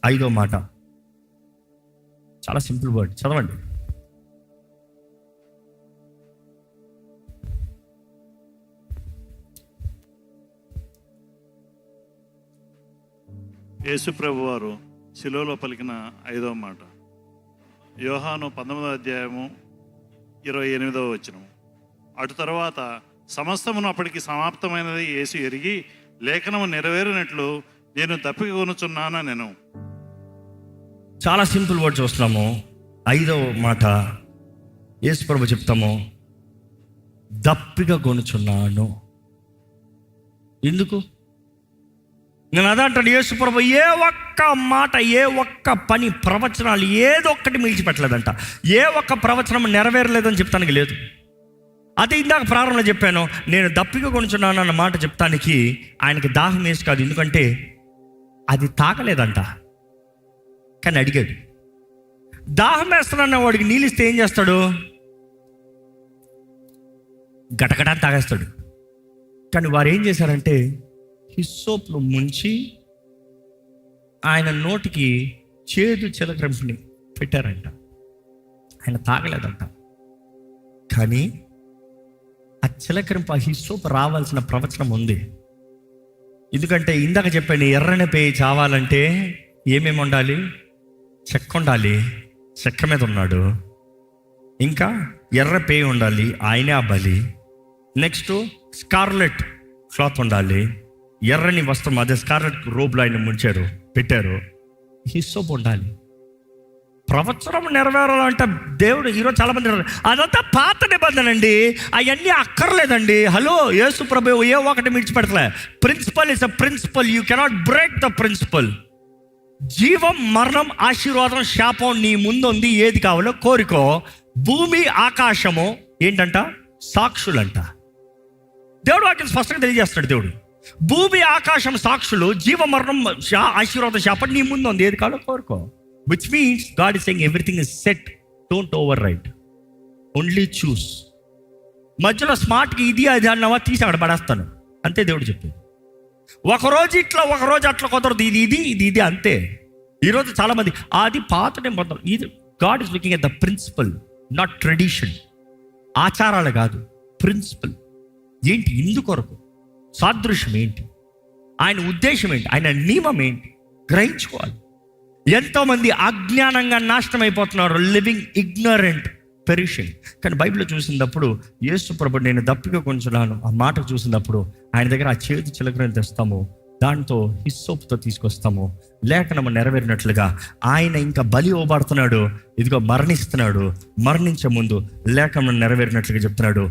5వ మాట. చాలా సింపుల్ వర్డ్, చదవండి. యేసు ప్రభు వారు శిలువలో పలికిన 5వ మాట. యోహాను 19వ అధ్యాయము 28వ వచనం. అటు తర్వాత సమస్తమును అప్పటికి సమాప్తమైనది యేసు ఎరిగి, లేఖనము నెరవేరినట్లు నేను దప్పిక కొనుచున్నాను నేను. చాలా సింపుల్ వర్డ్ చూస్తున్నాము. 5వ మాట యేసు ప్రభు చెప్తాము, దప్పిక కొనుచున్నాను. ఎందుకు? నేను అదంటాడు యేసు ప్రభు. ఏ ఒక్క మాట, ఏ ఒక్క పని, ప్రవచనాలు ఏదో ఒక్కటి మిగిల్చిపెట్టలేదంట. ఏ ఒక్క ప్రవచనం నెరవేరలేదని చెప్తానికి లేదు. అదే ఇందాక ప్రారంభంలో చెప్పాను, నేను దప్పిక కొనుచున్నాను అన్న మాట చెప్తానికి ఆయనకి దాహం వేసి కాదు. ఎందుకంటే అది తాగలేదంట, కానీ అడిగాడు. దాహం వేస్తానన్న వాడికి నీళ్ళిస్తే ఏం చేస్తాడు? గటగటా తాగేస్తాడు. కానీ వారు ఏం చేశారంటే హిస్సోప్లో ముంచి ఆయన నోటికి చేదు చిలకరింపుని పెట్టారంట. ఆయన తాగలేదంట, కానీ ఆ చిలకరింపు, ఆ హిస్సోప్ రావాల్సిన ప్రవచనం ఉంది. ఎందుకంటే ఇందాక చెప్పాను, ఎర్రని పేయి చావాలంటే ఏమేమి ఉండాలి? చెక్క ఉండాలి, చెక్క మీద ఉన్నాడు. ఇంకా ఎర్ర పేయి ఉండాలి, ఆయనే ఆ బలి. నెక్స్ట్ స్కార్లెట్ క్లాత్ ఉండాలి, ఎర్రని వస్త్రం, అదే స్కార్లెట్ రోబ్లో ఆయన ముంచారు, పెట్టారు. హిస్సోప్ ఉండాలి. ప్రవచనం నెరవేరాలంటే దేవుడు ఈరోజు చాలా మంది అదంతా పాత నిబంధన అండి, అవన్నీ అక్కర్లేదండి. హలో, యేసు ప్రభు ఏ ఒకటి విడిచిపెడతలే. Principle is a principle, you cannot break the principle. జీవం, మరణం, ఆశీర్వాదం, శాపం నీ ముందు ఉంది. ఏది కావాలో కోరుకో. భూమి ఆకాశము ఏంటంట? సాక్షులంట. దేవుడు వాటిని స్పష్టంగా తెలియజేస్తాడు. దేవుడు భూమి ఆకాశం సాక్షులు, జీవ మరణం, ఆశీర్వాదం, శాపం నీ ముందు ఉంది. ఏది కావాలో కోరుకో. Which means God is saying everything is set, don't override, only choose. మధ్యలో స్మార్ట్కి ఇది అది అన్నావా, తీసి అక్కడ పడేస్తాను అంతే. దేవుడు చెప్పేది ఒకరోజు ఇట్లా, ఒకరోజు అట్లా కుదరదు. ఇది అంతే. ఈరోజు చాలామంది అది పాత నిబంధన. ఇది God is looking at the principle, not tradition. ఆచారాలు కాదు, ప్రిన్సిపల్ ఏంటి, ఇందుకొరకు సాదృశ్యం ఏంటి, ఆయన ఉద్దేశం ఏంటి, ఆయన నియమం ఏంటి గ్రహించుకోవాలి. ఎంతోమంది అజ్ఞానంగా నాశనం అయిపోతున్నారు, లివింగ్ ఇగ్నరెంట్, పెరిషింగ్. కానీ బైబిల్లో చూసినప్పుడు యేసు ప్రభు నేను దప్పిక కొంచున్నాను ఆ మాట చూసినప్పుడు ఆయన దగ్గర ఆ చేతి చిలకలను తెస్తాము, దాంతో హిస్సోపుతో తీసుకొస్తాము. లేఖనము నెరవేరినట్లుగా ఆయన ఇంకా బలి ఇవ్వబడుతున్నాడు. ఇదిగో మరణిస్తున్నాడు. మరణించే ముందు లేఖనం నెరవేరినట్లుగా చెప్తున్నాడు.